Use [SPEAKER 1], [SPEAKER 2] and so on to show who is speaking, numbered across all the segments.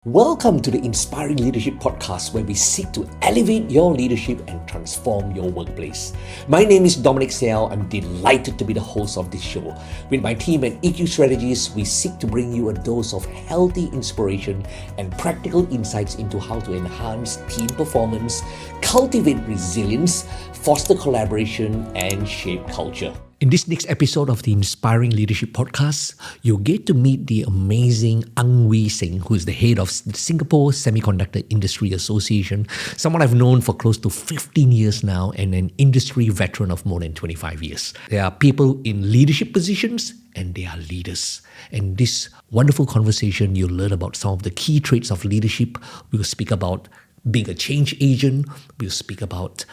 [SPEAKER 1] Welcome to the Inspiring Leadership Podcast, where we seek to elevate your leadership and transform your workplace. My name is Dominic Seow. I'm delighted to be the host of this show. With my team at eqstrategist, we seek to bring you a dose of healthy inspiration and practical insights into how to enhance team performance, cultivate resilience, foster collaboration, and shape culture. In this next episode of the Inspiring Leadership Podcast, you'll get to meet the amazing Ang Wee Seng, who is the head of the Singapore Semiconductor Industry Association, someone I've known for close to 15 years now and an industry veteran of more than 25 years. There are people in leadership positions and they are leaders. And this wonderful conversation, you'll learn about some of the key traits of leadership. We'll speak about being a change agent. We'll speak about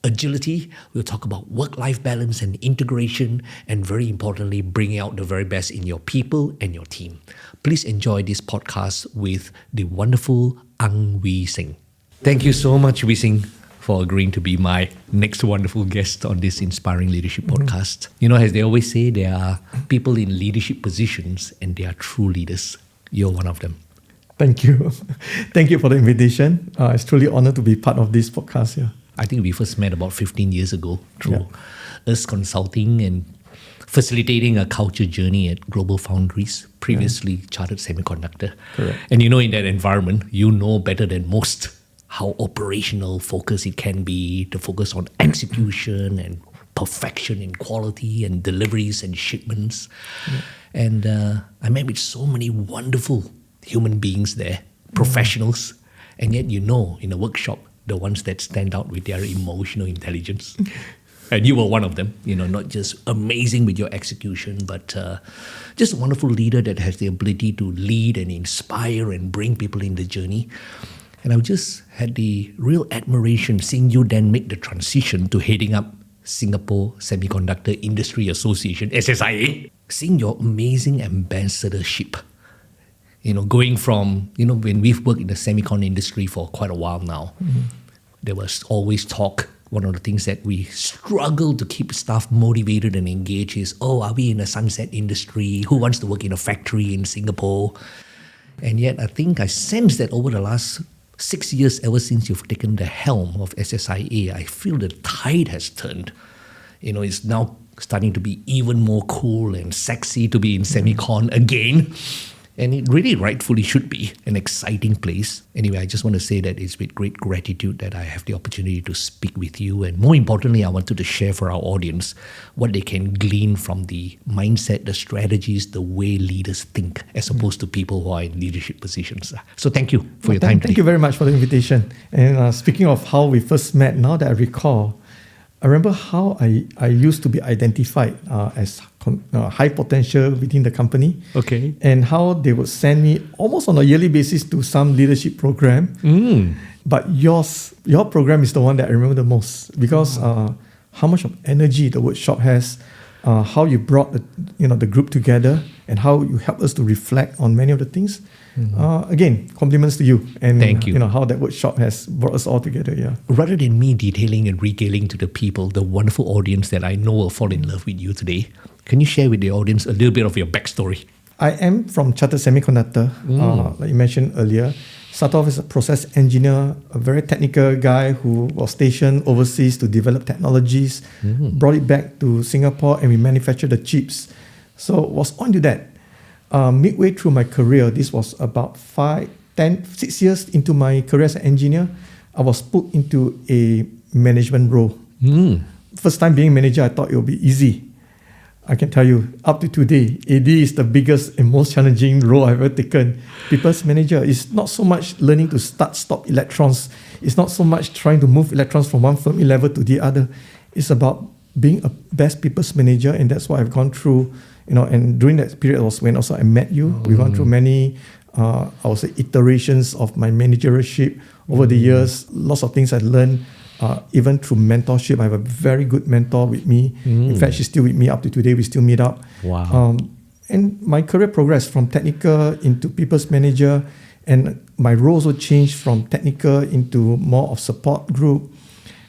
[SPEAKER 1] agility, we'll talk about work-life balance and integration, and very importantly, bringing out the very best in your people and your team. Please enjoy this podcast with the wonderful Ang Wee Seng. Thank you so much, Wee Seng, for agreeing to be my next wonderful guest on this Inspiring Leadership Podcast. You know, as they always say, there are people in leadership positions and they are true leaders. You're one of them.
[SPEAKER 2] Thank you. Thank you for the invitation. It's truly an honor to be part of this podcast here.
[SPEAKER 1] I think we first met about 15 years ago through us consulting and facilitating a culture journey at Global Foundries, previously Chartered Semiconductor.
[SPEAKER 2] Correct.
[SPEAKER 1] And you know, in that environment, you know better than most how operational focus it can be, the focus on execution and perfection in quality and deliveries and shipments. Yeah. And I met with so many wonderful human beings there, professionals, and yet you know, in a workshop, the ones that stand out with their emotional intelligence. And you were one of them, you know, not just amazing with your execution, but just a wonderful leader that has the ability to lead and inspire and bring people in the journey. And I just had the real admiration seeing you then make the transition to heading up Singapore Semiconductor Industry Association, SSIA, seeing your amazing ambassadorship. You know, going from, you know, when we've worked in the semicon industry for quite a while now, there was always talk. One of the things that we struggle to keep staff motivated and engaged is, are we in a sunset industry? Who wants to work in a factory in Singapore? And yet I think I sense that over the last 6 years, ever since you've taken the helm of SSIA, I feel the tide has turned. You know, it's now starting to be even more cool and sexy to be in semicon again. And it really rightfully should be an exciting place. Anyway, I just want to say that it's with great gratitude that I have the opportunity to speak with you. And more importantly, I wanted to share for our audience what they can glean from the mindset, the strategies, the way leaders think, as opposed to people who are in leadership positions. So thank you for your time today.
[SPEAKER 2] Thank you very much for the invitation. And speaking of how we first met, now that I recall, I remember how I used to be identified as high potential within the company.
[SPEAKER 1] Okay.
[SPEAKER 2] And how they would send me almost on a yearly basis to some leadership program. But your program is the one that I remember the most because how much of energy the workshop has, how you brought the group together, and how you helped us to reflect on many of the things. Again, compliments to you and
[SPEAKER 1] thank you.
[SPEAKER 2] You know how that workshop has brought us all together. Yeah.
[SPEAKER 1] Rather than me detailing and regaling to the people, the wonderful audience that I know will fall in love with you today, can you share with the audience a little bit of your backstory?
[SPEAKER 2] I am from Chartered Semiconductor, like you mentioned earlier. Started off as a process engineer, a very technical guy who was stationed overseas to develop technologies, brought it back to Singapore, and we manufactured the chips. So was on to that. Midway through my career, this was about 6 years into my career as an engineer, I was put into a management role. First time being manager, I thought it would be easy. I can tell you, up to today, AD is the biggest and most challenging role I've ever taken. People's manager is not so much learning to stop electrons. It's not so much trying to move electrons from one Fermi level to the other. It's about being a best people's manager, and that's what I've gone through. You know, and during that period was when also I met you. We've gone through many, I would say, iterations of my managerialship over the years. Lots of things I learned. Even through mentorship, I have a very good mentor with me. In fact, she's still with me up to today. We still meet up.
[SPEAKER 1] Wow.
[SPEAKER 2] And my career progressed from technical into people's manager, and my roles also changed from technical into more of support group.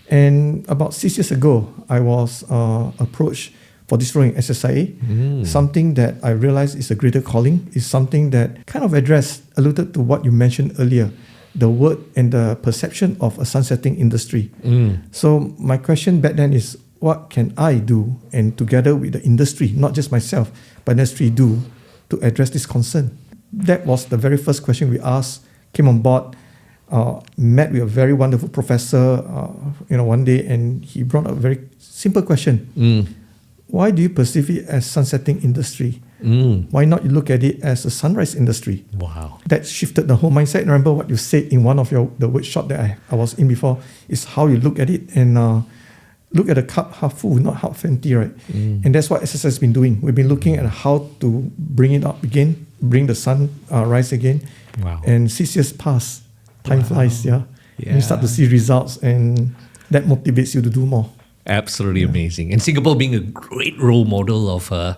[SPEAKER 2] And about 6 years ago, I was approached for this role in SSIA. Something that I realized is a greater calling, is something that kind of alluded to what you mentioned earlier, the word and the perception of a sunsetting industry. So my question back then is, what can I do, and together with the industry, not just myself, but industry do, to address this concern? That was the very first question we asked, came on board, met with a very wonderful professor, one day, and he brought up a very simple question. Why do you perceive it as sunsetting industry? Why not you look at it as a sunrise industry?
[SPEAKER 1] Wow.
[SPEAKER 2] That shifted the whole mindset. And remember what you said in one of the workshop that I was in before, is how you look at it and look at the cup half full, not half empty, right? And that's what SSI has been doing. We've been looking at how to bring it up again, bring the sun rise again.
[SPEAKER 1] Wow.
[SPEAKER 2] And 6 years pass, time flies, yeah. And you start to see results, and that motivates you to do more.
[SPEAKER 1] Absolutely amazing. And Singapore being a great role model of a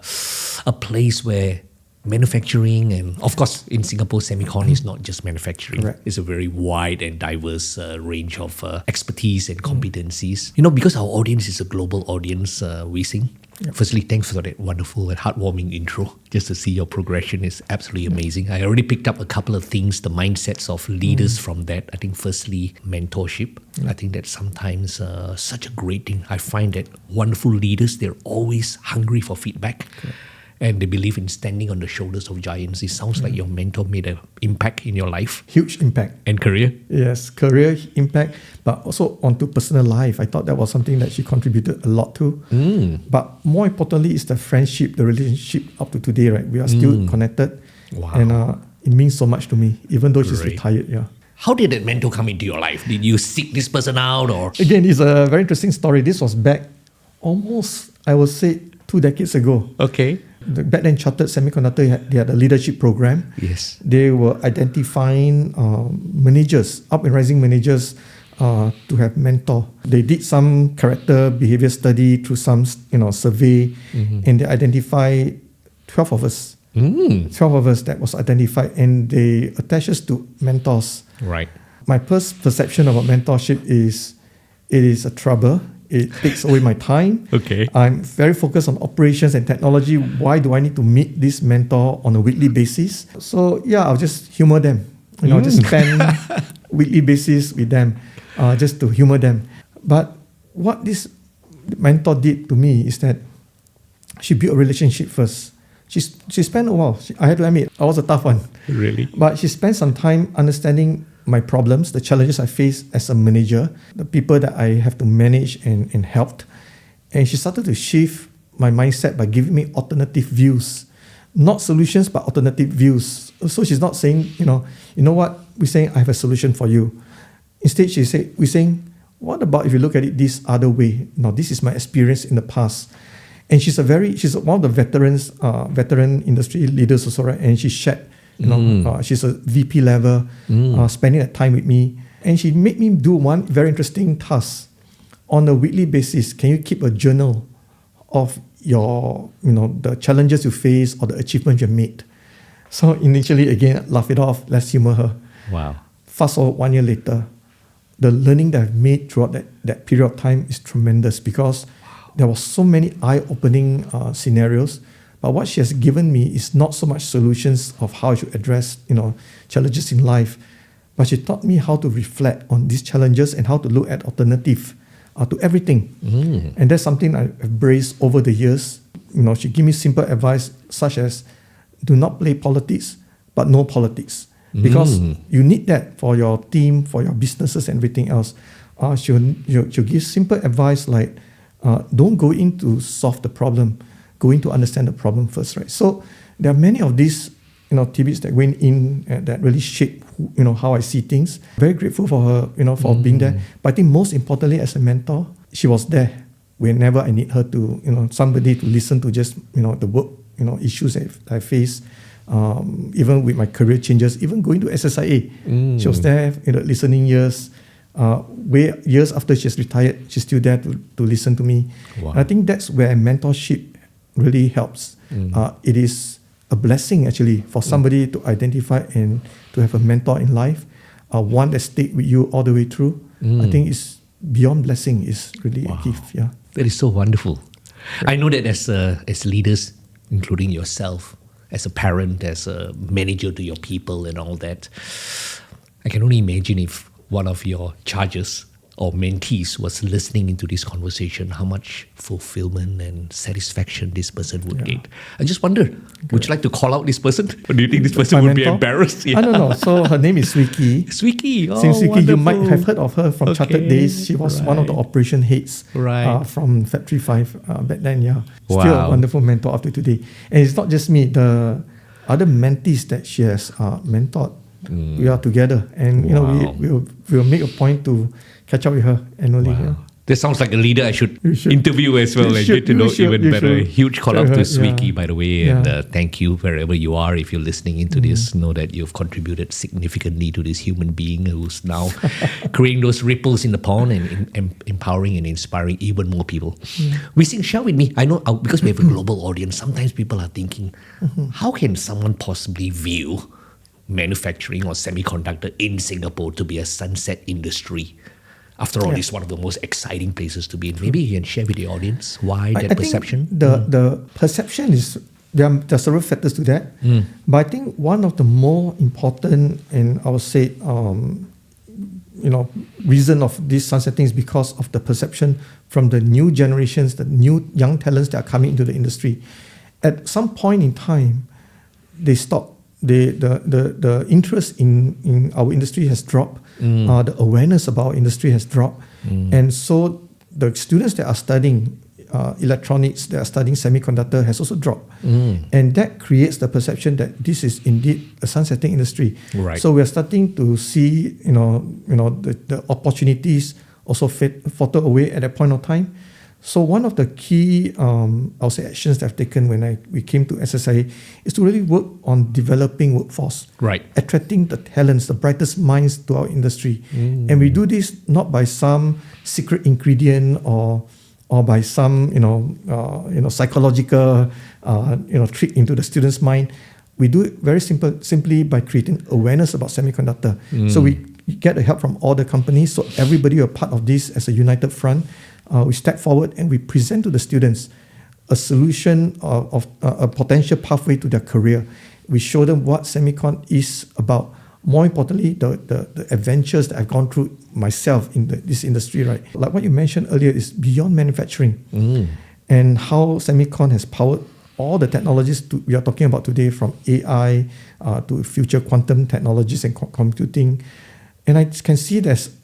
[SPEAKER 1] place where manufacturing, and of course in Singapore, semicon is not just manufacturing.
[SPEAKER 2] Correct.
[SPEAKER 1] It's a very wide and diverse range of expertise and competencies. Because our audience is a global audience, Wee Seng. Firstly, thanks for that wonderful and heartwarming intro. Just to see your progression is absolutely amazing. I already picked up a couple of things, the mindsets of leaders from that. I think firstly, mentorship. I think that's sometimes such a great thing. I find that wonderful leaders, they're always hungry for feedback. And they believe in standing on the shoulders of giants. It sounds like your mentor made an impact in your life.
[SPEAKER 2] Huge impact.
[SPEAKER 1] And career.
[SPEAKER 2] Yes, career impact, but also onto personal life. I thought that was something that she contributed a lot to. But more importantly is the friendship, the relationship up to today, right? We are still connected.
[SPEAKER 1] Wow.
[SPEAKER 2] And it means so much to me, even though she's retired, yeah.
[SPEAKER 1] How did that mentor come into your life? Did you seek this person out, or?
[SPEAKER 2] Again, it's a very interesting story. This was back almost, I would say, 2 decades ago.
[SPEAKER 1] Okay.
[SPEAKER 2] Back then, Chartered Semiconductor, they had a leadership program.
[SPEAKER 1] Yes.
[SPEAKER 2] They were identifying managers, up and rising managers, to have mentor. They did some character behavior study through some survey, and they identified 12 of us. 12 of us that was identified, and they attached us to mentors.
[SPEAKER 1] Right.
[SPEAKER 2] My first perception about mentorship is it is a trouble. It takes away my time.
[SPEAKER 1] Okay.
[SPEAKER 2] I'm very focused on operations and technology. Why do I need to meet this mentor on a weekly basis? So yeah, I'll just humor them. Just spend weekly basis with them, just to humor them. But what this mentor did to me is that she built a relationship first. She spent a while. I had to admit, I was a tough one.
[SPEAKER 1] Really?
[SPEAKER 2] But she spent some time understanding my problems, the challenges I face as a manager, the people that I have to manage and help. And she started to shift my mindset by giving me alternative views. Not solutions, but alternative views. So she's not saying, you know what, we're saying, I have a solution for you. Instead, we're saying, what about if you look at it this other way? Now, this is my experience in the past. And she's one of the veteran industry leaders also, right? And she shared, she's a VP level, spending that time with me. And she made me do one very interesting task. On a weekly basis, can you keep a journal of your, the challenges you face or the achievements you made? So initially, again, laugh it off, let's humor her.
[SPEAKER 1] Wow.
[SPEAKER 2] Fast forward 1 year later, the learning that I've made throughout that period of time is tremendous, because there was so many eye-opening scenarios. But what she has given me is not so much solutions of how I should address, challenges in life, but she taught me how to reflect on these challenges and how to look at alternative to everything. And that's something I've embraced over the years. She gave me simple advice such as, do not play politics, but know politics. Because you need that for your team, for your businesses and everything else. She'll give simple advice like, don't go in to solve the problem, go in to understand the problem first, right? So there are many of these, tidbits that went in that really shaped, how I see things. Very grateful for her, for being there. But I think most importantly, as a mentor, she was there whenever I need her to, somebody to listen to just, the work, issues that I face. Even with my career changes, even going to SSIA, she was there, listening years. Years after she's retired, she's still there to listen to me.
[SPEAKER 1] Wow.
[SPEAKER 2] And I think that's where mentorship really helps. It is a blessing actually for somebody to identify and to have a mentor in life, one that stayed with you all the way through. I think it's beyond blessing, is really a gift. Yeah.
[SPEAKER 1] That is so wonderful. I know that as leaders, including yourself, as a parent, as a manager to your people and all that, I can only imagine if one of your charges or mentees was listening into this conversation, how much fulfillment and satisfaction this person would get. I just wonder, would you like to call out this person? Or do you think this person would be embarrassed?
[SPEAKER 2] I don't know. So her name is Swiki.
[SPEAKER 1] Swiki, oh,
[SPEAKER 2] Swiki, you might
[SPEAKER 1] wonderful.
[SPEAKER 2] have heard of her from Chartered Days. She was one of the operation heads from Factory 5 back then. Yeah, still a wonderful mentor up to today. And it's not just me. The other mentees that she has mentored, we are together, and we'll make a point to catch up with her annually.
[SPEAKER 1] Wow.
[SPEAKER 2] Yeah.
[SPEAKER 1] This sounds like a leader I should interview as well and get to know even better. Huge call out to Swiki, by the way, and thank you wherever you are. If you're listening into this, know that you've contributed significantly to this human being who's now creating those ripples in the pond and empowering and inspiring even more people. Wee Seng, share with me. I know because we have a global audience, sometimes people are thinking, how can someone possibly view manufacturing or semiconductor in Singapore to be a sunset industry? After all, it's one of the most exciting places to be in. Maybe you can share with the audience why that perception?
[SPEAKER 2] Think the perception is, there are several factors to that. But I think one of the more important and I would say, reason of this sunsetting is because of the perception from the new generations, the new young talents that are coming into the industry. At some point in time, they stop. The interest in our industry has dropped. The awareness about our industry has dropped. And so the students that are studying electronics, that are studying semiconductor has also dropped. And that creates the perception that this is indeed a sunsetting industry.
[SPEAKER 1] Right.
[SPEAKER 2] So we're starting to see, the opportunities also falter away at that point of time. So one of the key, I'll say, actions that I've taken when we came to SSIA is to really work on developing workforce, attracting the talents, the brightest minds to our industry, and we do this not by some secret ingredient or by some psychological trick into the student's mind. We do it very simply by creating awareness about semiconductor. So we get the help from all the companies. So everybody are part of this as a united front. We step forward and we present to the students a solution of a potential pathway to their career. We show them what semicon is about. More importantly, the adventures that I've gone through myself in this industry, right? Like what you mentioned earlier is beyond manufacturing and how semicon has powered all the technologies we are talking about today, from AI to future quantum technologies and computing. And I can see there's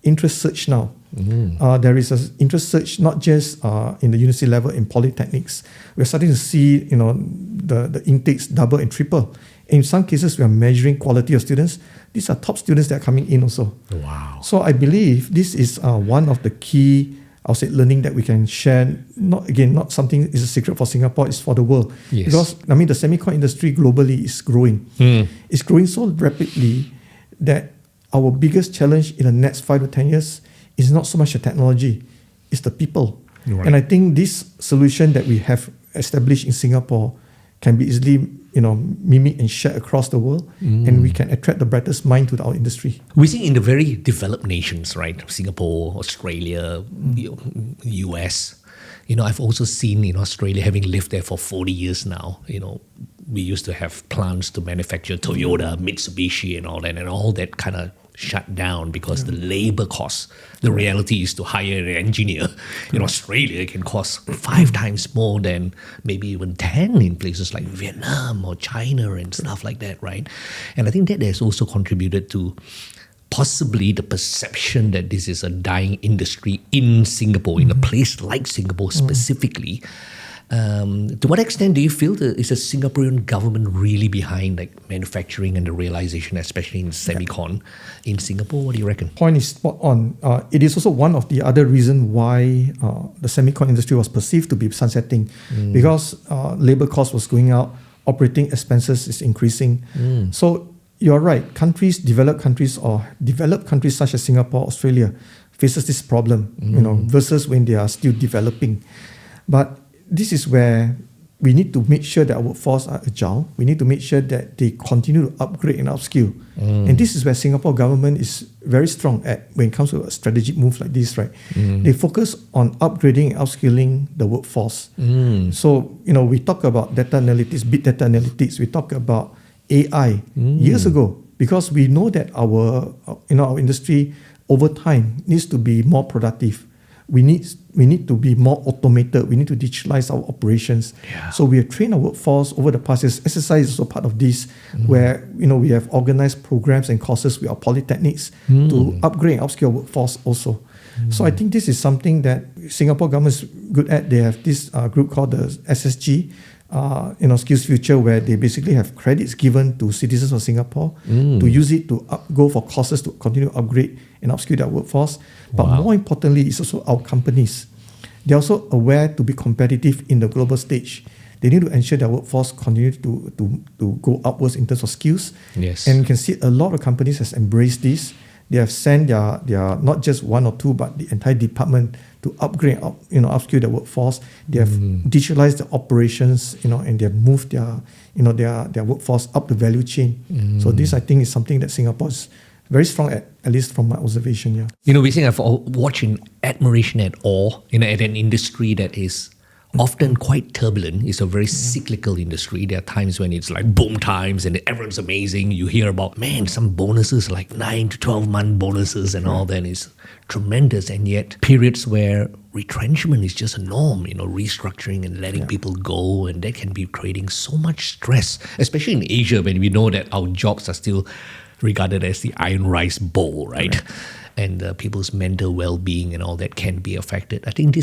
[SPEAKER 2] interest surge now. There is an interest surge not just in the university level, in polytechnics. We're starting to see the intakes double and triple. In some cases, we are measuring quality of students. These are top students that are coming in also.
[SPEAKER 1] Wow.
[SPEAKER 2] So I believe this is one of the key, I'll say, learning that we can share. Not something is a secret for Singapore, it's for the world.
[SPEAKER 1] Yes.
[SPEAKER 2] Because the semicon industry globally is growing. It's growing so rapidly that our biggest challenge in the next 5 to 10 years is not so much the technology, it's the people. Right. And I think this solution that we have established in Singapore can be easily mimicked and shared across the world, and we can attract the brightest mind to our industry.
[SPEAKER 1] We see in the very developed nations, right? Singapore, Australia, US. I've also seen in Australia, having lived there for 40 years now, we used to have plants to manufacture Toyota, Mitsubishi and all that kind of shut down because the labor costs. The reality is to hire an engineer in Australia can cost 5 times more than maybe even 10 in places like Vietnam or China and stuff like that, right? And I think that has also contributed to possibly the perception that this is a dying industry in Singapore, in a place like Singapore specifically. To what extent do you feel that is the Singaporean government really behind manufacturing and the realization, especially in semicon in Singapore? What do you reckon?
[SPEAKER 2] Point is spot on. It is also one of the other reasons why the semicon industry was perceived to be sunsetting, because labor cost was going out, operating expenses is increasing. So you're right. Developed countries such as Singapore, Australia, faces this problem, versus when they are still developing. But this is where we need to make sure that our workforce are agile. We need to make sure that they continue to upgrade and upskill. And this is where Singapore government is very strong at when it comes to a strategic move like this, right? They focus on upgrading and upskilling the workforce. So, we talk about data analytics, big data analytics. We talk about AI years ago because we know that our industry over time needs to be more productive. We need to be more automated. We need to digitalize our operations.
[SPEAKER 1] Yeah.
[SPEAKER 2] So we have trained our workforce over the past years. SSIA is also part of this, where we have organized programs and courses with our polytechnics to upgrade and upskill our workforce also. So I think this is something that Singapore government is good at. They have this group called the SSG, Skills Future, where they basically have credits given to citizens of Singapore to use it to go for courses to continue to upgrade and upskill their workforce. But more importantly, it's also our companies. They're also aware to be competitive in the global stage. They need to ensure their workforce continue to go upwards in terms of skills.
[SPEAKER 1] Yes.
[SPEAKER 2] And you can see a lot of companies has embraced this. They have sent their not just one or two, but the entire department to upgrade, upskill their workforce. They have digitalized the operations, and they have moved their workforce up the value chain. So this, I think, is something that Singapore is very strong at least from my observation. Yeah.
[SPEAKER 1] Wee Seng, I've watched in admiration and awe, at an industry that is often quite turbulent. It's a very cyclical industry. There are times when it's like boom times and everyone's amazing. You hear about, some bonuses like 9 to 12-month bonuses and all that is tremendous. And yet periods where retrenchment is just a norm, restructuring and letting people go. And that can be creating so much stress, especially in Asia when we know that our jobs are still regarded as the iron rice bowl, right? And people's mental well-being and all that can be affected. I think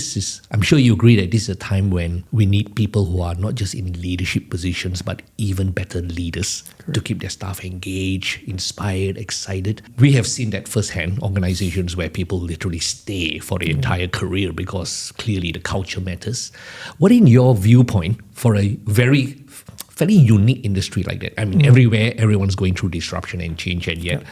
[SPEAKER 1] I'm sure you agree that this is a time when we need people who are not just in leadership positions, but even better leaders to keep their staff engaged, inspired, excited. We have seen that firsthand, organizations where people literally stay for the entire career because clearly the culture matters. What in your viewpoint for a very fairly unique industry like that? I mean, everywhere, everyone's going through disruption and change, and yet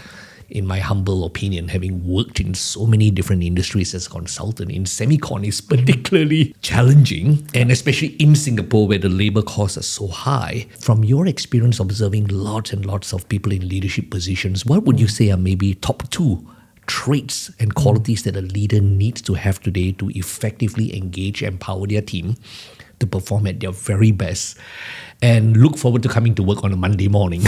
[SPEAKER 1] in my humble opinion, having worked in so many different industries as a consultant, in semicon is particularly challenging, and especially in Singapore where the labor costs are so high. From your experience observing lots and lots of people in leadership positions, what would you say are maybe top 2 traits and qualities that a leader needs to have today to effectively engage and empower their team to perform at their very best and look forward to coming to work on a Monday morning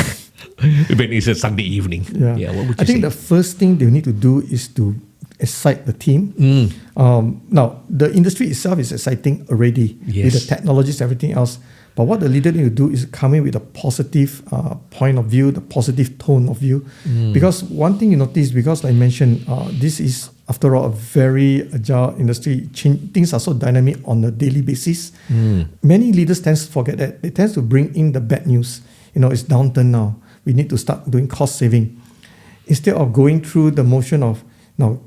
[SPEAKER 1] when it's a Sunday evening? What would you
[SPEAKER 2] I think
[SPEAKER 1] say?
[SPEAKER 2] the first thing they need to do is to excite the team. Now, the industry itself is exciting already with the technologies, everything else. But what the leader need to do is come in with a positive point of view, the positive tone of view. Because one thing you notice, because like I mentioned, this is, after all, a very agile industry. Things are so dynamic on a daily basis. Many leaders tend to forget that. They tend to bring in the bad news. It's downturn now. We need to start doing cost saving. Instead of going through the motion of, now,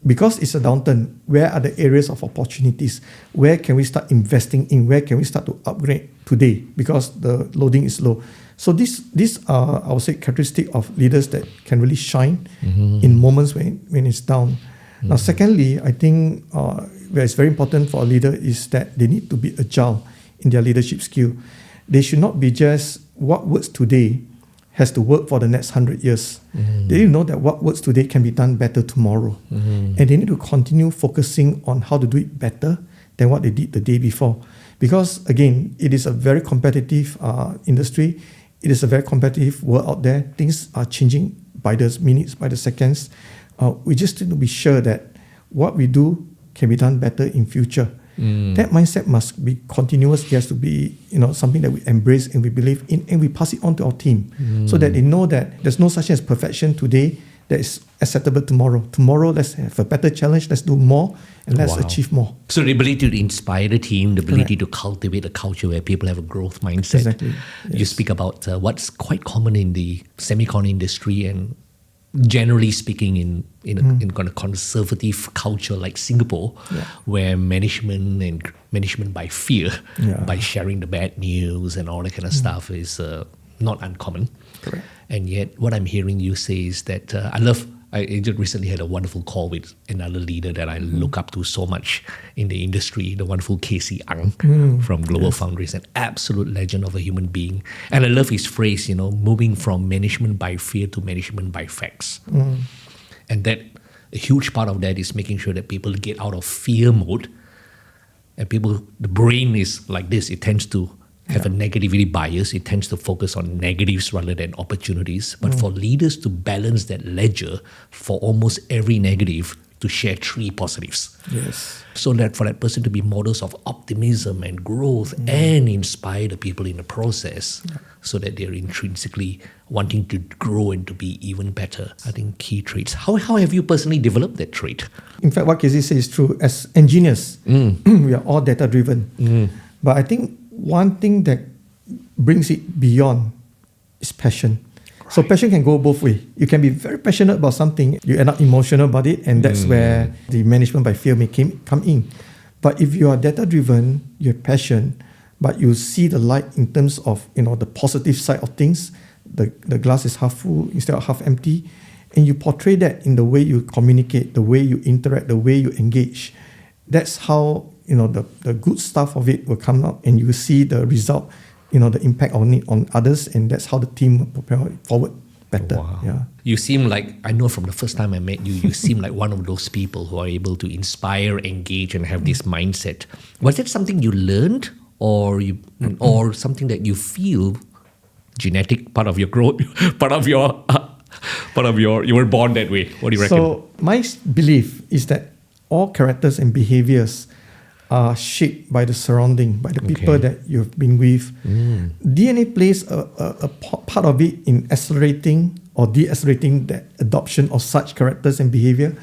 [SPEAKER 2] because it's a downturn, where are the areas of opportunities? Where can we start investing in? Where can we start to upgrade today? Because the loading is low. So these are, I would say, characteristic of leaders that can really shine in moments when it's down. Now, secondly, I think where it's very important for a leader is that they need to be agile in their leadership skill. They should not be just what works today has to work for the next 100 years. They need to know that what works today can be done better tomorrow. And they need to continue focusing on how to do it better than what they did the day before. Because again, it is a very competitive industry. It is a very competitive world out there. Things are changing by the minutes, by the seconds. We just need to be sure that what we do can be done better in future. That mindset must be continuous. It has to be something that we embrace and we believe in, and we pass it on to our team so that they know that there's no such thing as perfection today that is acceptable tomorrow. Tomorrow, let's have a better challenge. Let's do more and let's achieve more.
[SPEAKER 1] So the ability to inspire the team, the ability to cultivate a culture where people have a growth mindset.
[SPEAKER 2] Exactly. Yes.
[SPEAKER 1] You speak about what's quite common in the semicon industry and generally speaking in a conservative culture like Singapore, where management by fear, by sharing the bad news and all that kind of stuff is not uncommon.
[SPEAKER 2] Correct.
[SPEAKER 1] And yet what I'm hearing you say is that I just recently had a wonderful call with another leader that I look up to so much in the industry, the wonderful Ang from Global Foundries, an absolute legend of a human being. And I love his phrase, moving from management by fear to management by facts. And that a huge part of that is making sure that people get out of fear mode. And the brain is like this. It tends to have a negativity bias. It tends to focus on negatives rather than opportunities. But for leaders to balance that ledger, for almost every negative, to share 3 positives.
[SPEAKER 2] Yes.
[SPEAKER 1] So that for that person to be models of optimism and growth and inspire the people in the process so that they're intrinsically wanting to grow and to be even better. I think key traits. How have you personally developed that trait?
[SPEAKER 2] In fact, what Casey says is true. As engineers, we are all data-driven. But I think one thing that brings it beyond is passion. So passion can go both ways. You can be very passionate about something, you end up emotional about it, and that's where the management by fear may come in. But if you are data-driven, you have passion, but you see the light in terms of the positive side of things, the glass is half full instead of half empty, and you portray that in the way you communicate, the way you interact, the way you engage. That's how the good stuff of it will come out, and you see the result. The impact on it on others, and that's how the team will propel it forward better.
[SPEAKER 1] Wow.
[SPEAKER 2] Yeah.
[SPEAKER 1] You seem like, I know from the first time I met you, you seem like one of those people who are able to inspire, engage, and have this mindset. Was it something you learned, or something that you feel genetic, part of your growth, you were born that way? What do you reckon?
[SPEAKER 2] So my belief is that all characters and behaviors are shaped by the surrounding, by the people that you've been with. DNA plays a part of it in accelerating or de-accelerating the adoption of such characters and behavior.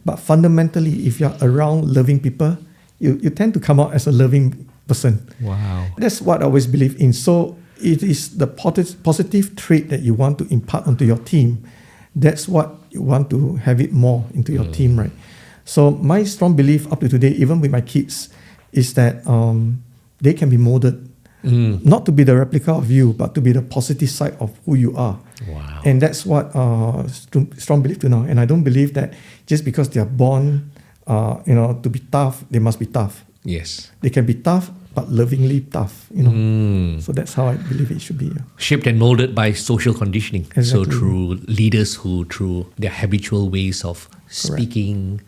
[SPEAKER 2] But fundamentally, if you're around loving people, you tend to come out as a loving person.
[SPEAKER 1] Wow.
[SPEAKER 2] That's what I always believe in. So it is the positive trait that you want to impart onto your team. That's what you want to have it more into your team, right? So my strong belief up to today, even with my kids, is that they can be molded, not to be the replica of you, but to be the positive side of who you are.
[SPEAKER 1] Wow.
[SPEAKER 2] And that's what strong belief to now. And I don't believe that just because they are born, to be tough, they must be tough.
[SPEAKER 1] Yes.
[SPEAKER 2] They can be tough, but lovingly tough. So that's how I believe it should be. Yeah.
[SPEAKER 1] Shaped and molded by social conditioning.
[SPEAKER 2] Exactly.
[SPEAKER 1] So through leaders who, through their habitual ways of speaking,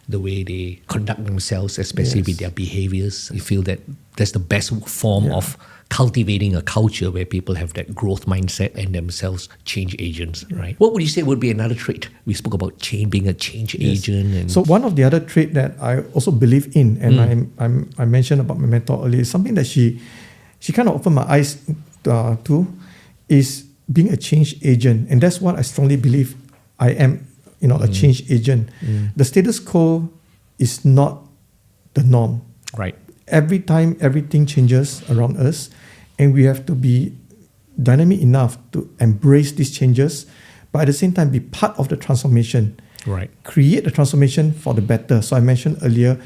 [SPEAKER 1] the way they conduct themselves, especially with their behaviors, you feel that that's the best form of cultivating a culture where people have that growth mindset and themselves change agents, right? What would you say would be another trait? We spoke about being a change agent. And
[SPEAKER 2] so one of the other trait that I also believe in, and I mentioned about my mentor earlier, is something that she kind of opened my eyes to, is being a change agent. And that's what I strongly believe I am, a change agent. The status quo is not the norm.
[SPEAKER 1] Right.
[SPEAKER 2] Every time, everything changes around us, and we have to be dynamic enough to embrace these changes, but at the same time be part of the transformation.
[SPEAKER 1] Right.
[SPEAKER 2] Create the transformation for the better. So I mentioned earlier,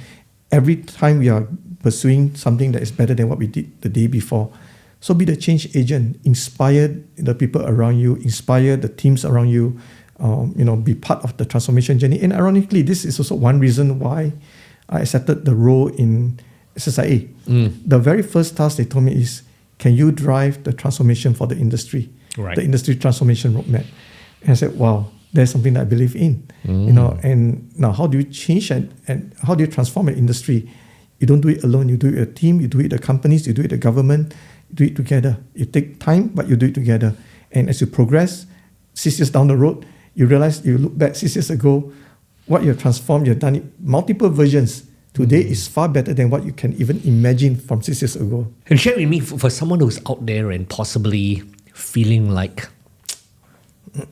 [SPEAKER 2] every time we are pursuing something that is better than what we did the day before. So be the change agent. Inspire the people around you. Inspire the teams around you. Be part of the transformation journey. And ironically, this is also one reason why I accepted the role in SSIA. The very first task they told me is, can you drive the transformation for the industry?
[SPEAKER 1] Right.
[SPEAKER 2] The industry transformation roadmap. And I said, wow, there's something that I believe in. And now how do you change and how do you transform an industry? You don't do it alone. You do it with a team. You do it with the companies. You do it with the government. You do it together. It takes time, but you do it together. And as you progress, 6 years down the road, you realize, you look back 6 years ago, what you have transformed, you've done it multiple versions. Today is far better than what you can even imagine from 6 years ago.
[SPEAKER 1] And share with me, for someone who's out there and possibly feeling like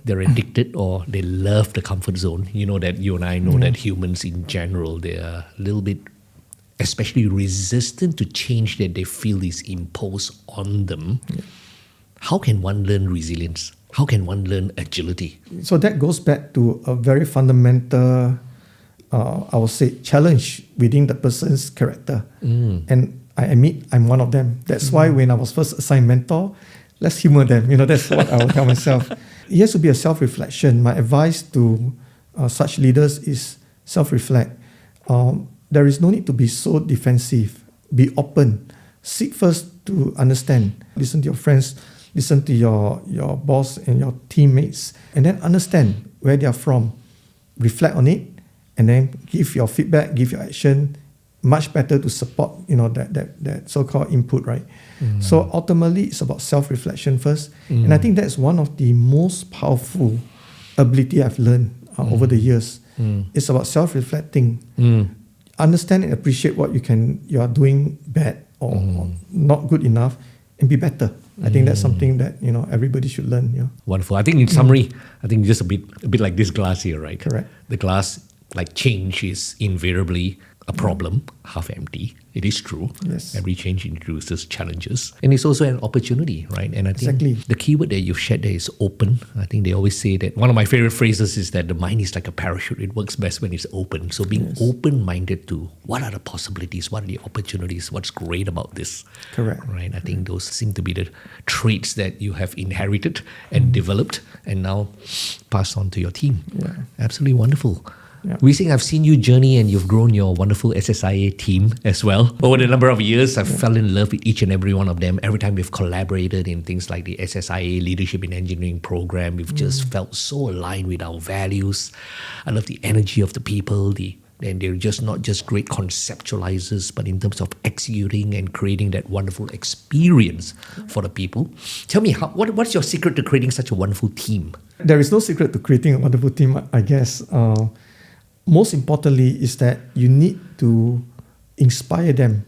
[SPEAKER 1] they're addicted or they love the comfort zone. That you and I know that humans in general, they're a little bit, especially resistant to change that they feel is imposed on them. How can one learn resilience? How can one learn agility?
[SPEAKER 2] So that goes back to a very fundamental, I would say, challenge within the person's character. And I admit I'm one of them. That's why when I was first assigned mentor, let's humor them. That's what I will tell myself. It has to be a self-reflection. My advice to such leaders is self-reflect. There is no need to be so defensive. Be open. Seek first to understand. Listen to your friends. Listen to your boss and your teammates. And then understand where they are from. reflect on it, and then give your feedback, give your action. Much better to support, that so-called input, right? So ultimately, it's about self-reflection first, and I think that's one of the most powerful ability I've learned over the years. It's about self-reflecting, understand and appreciate what you are doing bad or not good enough, and be better. I think that's something that everybody should learn. Yeah.
[SPEAKER 1] Wonderful. I think in summary, I think just a bit like this glass here, right?
[SPEAKER 2] Correct.
[SPEAKER 1] The glass, like change, is invariably a problem, half empty. It is true.
[SPEAKER 2] Yes.
[SPEAKER 1] Every change introduces challenges. And it's also an opportunity, right? And I think
[SPEAKER 2] Exactly.
[SPEAKER 1] the keyword that you've shared there is open. I think they always say that one of my favorite phrases is that the mind is like a parachute. It works best when it's open. So being open-minded to what are the possibilities, what are the opportunities, what's great about this.
[SPEAKER 2] Correct.
[SPEAKER 1] Right? I think those seem to be the traits that you have inherited and developed and now passed on to your team.
[SPEAKER 2] Yeah.
[SPEAKER 1] Absolutely wonderful.
[SPEAKER 2] Yeah.
[SPEAKER 1] Wee Seng, I've seen you journey and you've grown your wonderful SSIA team as well. Over the number of years, I've fell in love with each and every one of them. Every time we've collaborated in things like the SSIA Leadership in Engineering program, we've just felt so aligned with our values. I love the energy of the people, and they're just not just great conceptualizers, but in terms of executing and creating that wonderful experience for the people. Tell me, what's your secret to creating such a wonderful team?
[SPEAKER 2] There is no secret to creating a wonderful team, I guess. Most importantly is that you need to inspire them.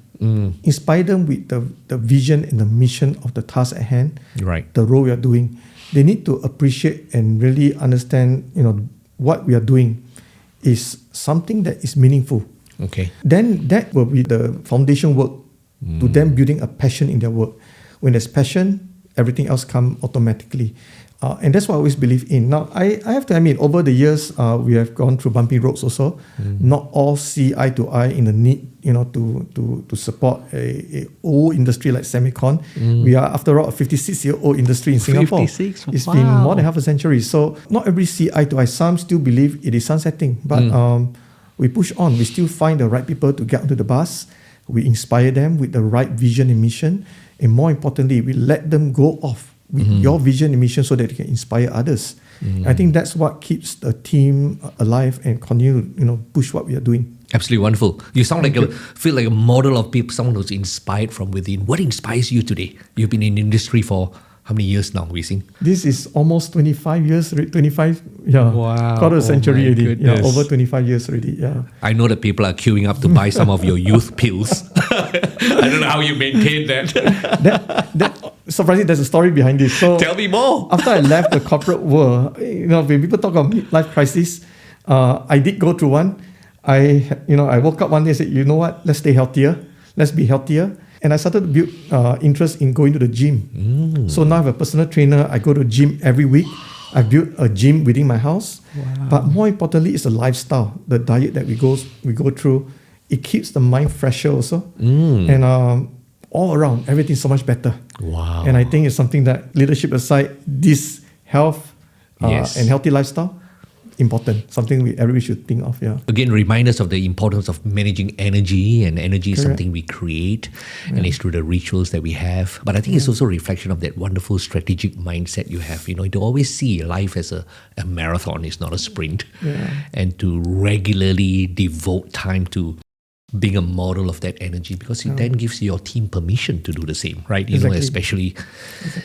[SPEAKER 2] Inspire them with the vision and the mission of the task at hand,
[SPEAKER 1] Right.
[SPEAKER 2] the role we are doing. They need to appreciate and really understand, what we are doing is something that is meaningful.
[SPEAKER 1] Okay.
[SPEAKER 2] Then that will be the foundation work to them building a passion in their work. When there's passion, everything else comes automatically. And that's what I always believe in. Now, I have to admit, over the years, we have gone through bumpy roads also. Not all see eye to eye in the need, to support a old industry like semicon. We are, after all, a 56-year-old industry in Singapore.
[SPEAKER 1] 56?
[SPEAKER 2] It's
[SPEAKER 1] Wow.
[SPEAKER 2] been more than half a century. So not everybody see eye to eye. Some still believe it is sunsetting. But we push on. We still find the right people to get onto the bus. We inspire them with the right vision and mission. And more importantly, we let them go off with your vision and mission so that they can inspire others. I think that's what keeps the team alive and continue to push what we are doing.
[SPEAKER 1] Absolutely wonderful. You sound feel like a model of people, someone who's inspired from within. What inspires you today? You've been in the industry for how many years now, Wee Seng?
[SPEAKER 2] This is almost 25 years, 25,
[SPEAKER 1] Wow.
[SPEAKER 2] quarter of a century
[SPEAKER 1] my
[SPEAKER 2] already.
[SPEAKER 1] goodness.
[SPEAKER 2] Over 25 years already, yeah.
[SPEAKER 1] I know that people are queuing up to buy some of your youth pills. I don't know how you maintain that.
[SPEAKER 2] Surprisingly, there's a story behind this. So
[SPEAKER 1] Tell me more.
[SPEAKER 2] after I left the corporate world, when people talk about midlife crisis, I did go through one. I woke up one day and said, you know what? Let's stay healthier. Let's be healthier. And I started to build interest in going to the gym. So now I have a personal trainer. I go to the gym every week. I built a gym within my house.
[SPEAKER 1] Wow.
[SPEAKER 2] But more importantly, it's the lifestyle, the diet that we go through. It keeps the mind fresher also. And all around, everything's so much better.
[SPEAKER 1] Wow.
[SPEAKER 2] And I think it's something that, leadership aside, this health
[SPEAKER 1] Yes.
[SPEAKER 2] and healthy lifestyle, important. Something everybody should think of. Yeah.
[SPEAKER 1] Again, remind us of the importance of managing energy, and energy is
[SPEAKER 2] Correct.
[SPEAKER 1] something we create, and it's through the rituals that we have. But I think it's also a reflection of that wonderful strategic mindset you have. To always see life as a marathon, it's not a sprint, and to regularly devote time to being a model of that energy, because it then gives your team permission to do the same, right?
[SPEAKER 2] Exactly.
[SPEAKER 1] Especially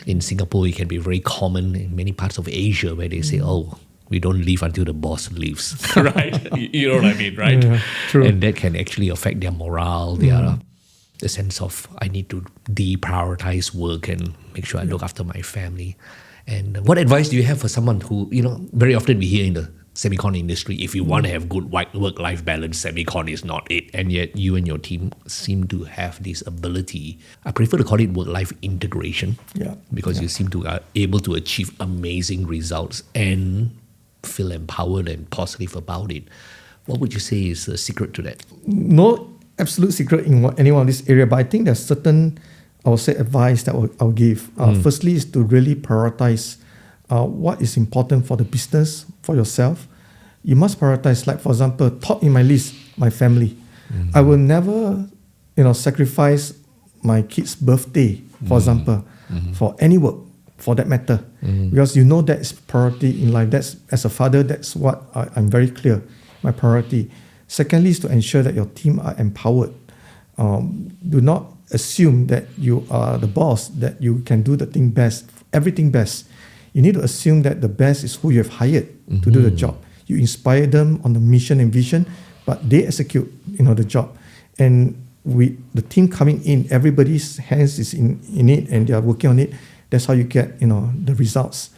[SPEAKER 1] in Singapore, it can be very common in many parts of Asia where they say, oh, we don't leave until the boss leaves, right? You know what I mean, right?
[SPEAKER 2] Yeah, true.
[SPEAKER 1] And that can actually affect their morale, the sense of, I need to deprioritize work and make sure I look after my family. And what advice do you have for someone who, very often we hear in the semicon industry, if you want to have good work-life balance, semicon is not it. And yet you and your team seem to have this ability. I prefer to call it work-life integration, because you seem to are able to achieve amazing results and feel empowered and positive about it. What would you say is the secret to that?
[SPEAKER 2] No absolute secret in any one of this area, but I think there's certain, I would say, advice that I'll give. Firstly is to really prioritize what is important for the business, for yourself. You must prioritize, like, for example, top in my list, my family. I will never, sacrifice my kid's birthday, for example, for any work. for that matter, because you know that is priority in life. That's, as a father, that's what I'm very clear, my priority. Secondly is to ensure that your team are empowered. Do not assume that you are the boss, that you can do the thing best, everything best. You need to assume that the best is who you have hired to do the job. You inspire them on the mission and vision, but they execute, the job. And with the team coming in, everybody's hands is in it and they are working on it. That's how you get, the results.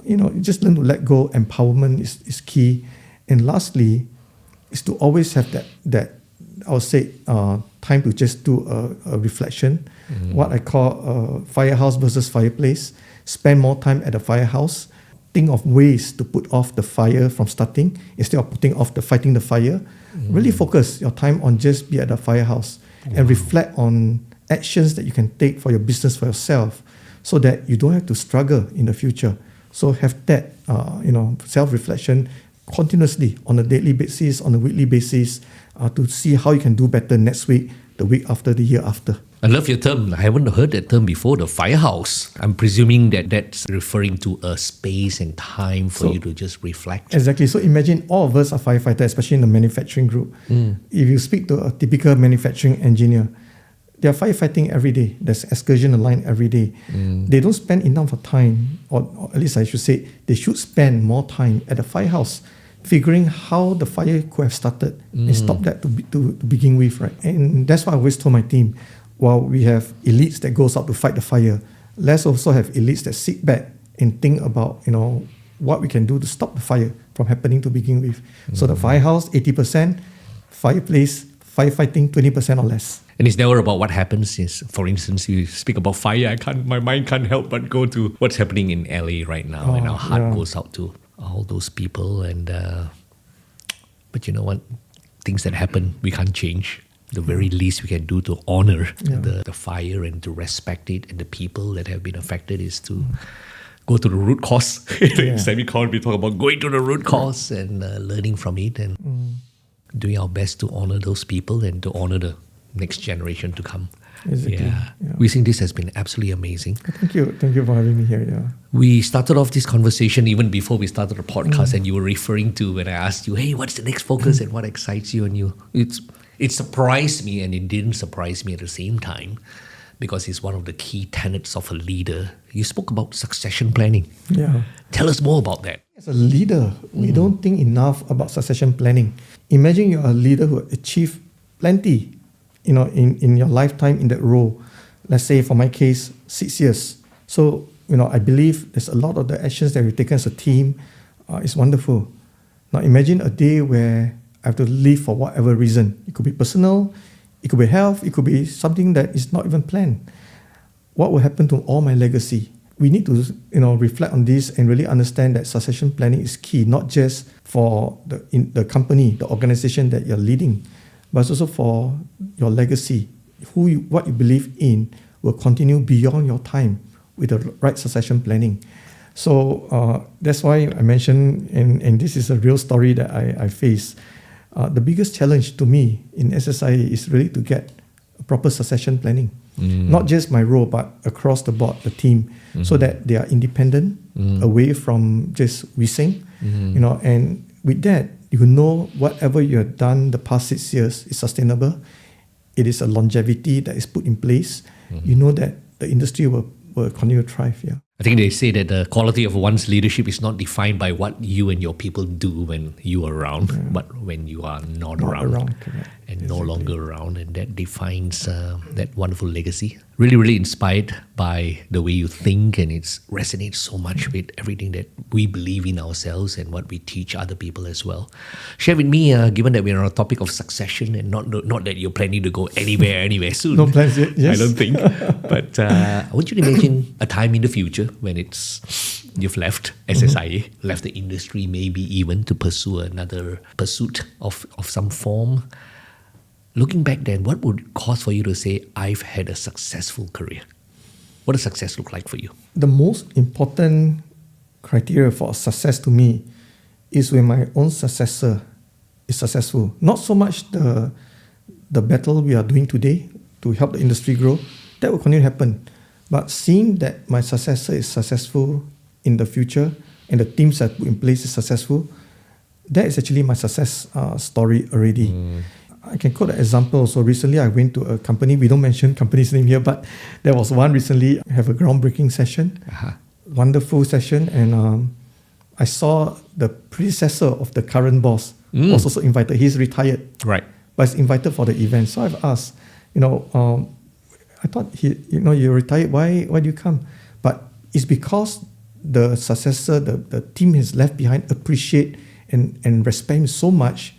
[SPEAKER 2] You just learn to let go. Empowerment is key. And lastly, is to always have that I would say, time to just do a reflection, what I call firehouse versus fireplace. Spend more time at the firehouse. Think of ways to put off the fire from starting instead of fighting the fire. Really focus your time on just be at the firehouse and reflect on actions that you can take for your business, for yourself, so that you don't have to struggle in the future. So have that, self-reflection continuously on a daily basis, on a weekly basis, to see how you can do better next week, the week after, the year after.
[SPEAKER 1] I love your term. I haven't heard that term before, the firehouse. I'm presuming that that's referring to a space and time for you to just reflect.
[SPEAKER 2] Exactly. So imagine all of us are firefighters, especially in the manufacturing group. If you speak to a typical manufacturing engineer, they are firefighting every day. There's excursion line every day. They don't spend enough time, or at least I should say, they should spend more time at the firehouse, figuring how the fire could have started and stop that to begin with, right? And that's why I always told my team, while we have elites that goes out to fight the fire, let's also have elites that sit back and think about, what we can do to stop the fire from happening to begin with. So the firehouse, 80%, fireplace, firefighting, 20% or less.
[SPEAKER 1] And it's never about what happens. Is, for instance, you speak about fire, my mind can't help but go to what's happening in LA right now, and our heart goes out to all those people. And but you know what? Things that happen, we can't change. The very least we can do to honor the fire and to respect it and the people that have been affected is to go to the root cause. In Semiconductor, we talk about going to the root cause and learning from it and doing our best to honor those people and to honor the next generation to come.
[SPEAKER 2] Exactly.
[SPEAKER 1] We think this has been absolutely amazing.
[SPEAKER 2] Thank you for having me here.
[SPEAKER 1] We started off this conversation even before we started the podcast, and you were referring to when I asked you, hey, what's the next focus and what excites you? And it surprised me, and it didn't surprise me at the same time, because it's one of the key tenets of a leader. You spoke about succession planning.
[SPEAKER 2] Yeah.
[SPEAKER 1] Tell us more about that.
[SPEAKER 2] As a leader, we don't think enough about succession planning. Imagine you're a leader who achieved plenty, in your lifetime in that role. Let's say, for my case, 6 years. So, I believe there's a lot of the actions that we've taken as a team is wonderful. Now, imagine a day where I have to leave for whatever reason. It could be personal, it could be health, it could be something that is not even planned. What will happen to all my legacy? We need to, reflect on this and really understand that succession planning is key, not just for the company, the organization that you're leading, but also for your legacy. What you believe in will continue beyond your time with the right succession planning. So that's why I mentioned, and this is a real story that I face. The biggest challenge to me in SSIA is really to get proper succession planning. Not just my role, but across the board, the team, so that they are independent, away from just Wee Seng. And with that, whatever you have done the past 6 years is sustainable. It is a longevity that is put in place. You know that the industry will continue to thrive.
[SPEAKER 1] I think they say that the quality of one's leadership is not defined by what you and your people do when you are around, but when you are not around and no longer around. And that defines that wonderful legacy. Really, really inspired by the way you think, and it resonates so much with everything that we believe in ourselves and what we teach other people as well. Share with me, given that we're on a topic of succession, and not that you're planning to go anywhere soon.
[SPEAKER 2] No plans yet, yes.
[SPEAKER 1] I don't think. But I want you to imagine a time in the future when you've left SSIA, left the industry, maybe even to pursue another pursuit of some form. Looking back then, what would it cause for you to say, I've had a successful career? What does success look like for you?
[SPEAKER 2] The most important criteria for success to me is when my own successor is successful. Not so much the battle we are doing today to help the industry grow. That will continue to happen. But seeing that my successor is successful in the future and the teams I put in place is successful, that is actually my success story already. I can quote an example. So recently I went to a company, we don't mention company's name here, but there was one recently, have a groundbreaking session, wonderful session, and I saw the predecessor of the current boss was also invited. He's retired,
[SPEAKER 1] Right.
[SPEAKER 2] but he's invited for the event. So I've asked, I thought you're retired. Why do you come? But it's because the successor, the team has left behind, appreciate and respect him so much.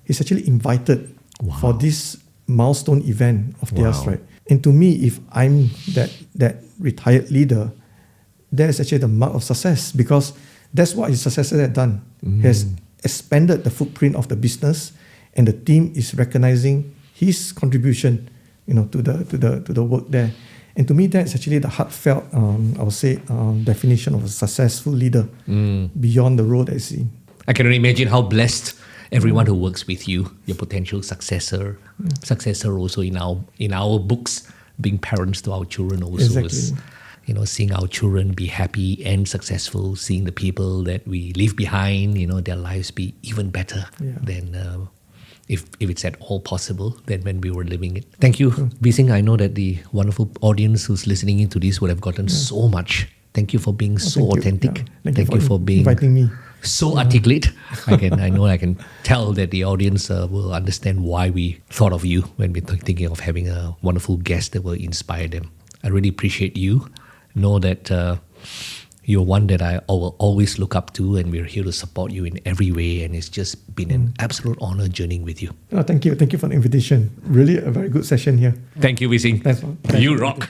[SPEAKER 2] He's actually invited for this milestone event of theirs, right? And to me, if I'm that retired leader, that is actually the mark of success, because that's what his successor had done. He has expanded the footprint of the business, and the team is recognizing his contribution, to the work there. And to me, that's actually the heartfelt, I would say, definition of a successful leader beyond the role that is seen.
[SPEAKER 1] I can only imagine how blessed everyone who works with you, your potential successor also in our books, being parents to our children also is, seeing our children be happy and successful, seeing the people that we leave behind, their lives be even better than if it's at all possible than when we were living it. Thank you, Wee Seng. I know that the wonderful audience who's listening into this would have gotten so much. Thank you for being so authentic.
[SPEAKER 2] Thank you for
[SPEAKER 1] being
[SPEAKER 2] inviting me.
[SPEAKER 1] So articulate. I know I can tell that the audience will understand why we thought of you when we're thinking of having a wonderful guest that will inspire them. I really appreciate you. Know that you're one that I will always look up to, and we're here to support you in every way. And it's just been an absolute honor journeying with you.
[SPEAKER 2] Thank you for the invitation. Really a very good session here.
[SPEAKER 1] Thank you, Wee Seng.
[SPEAKER 2] Thanks.
[SPEAKER 1] You rock.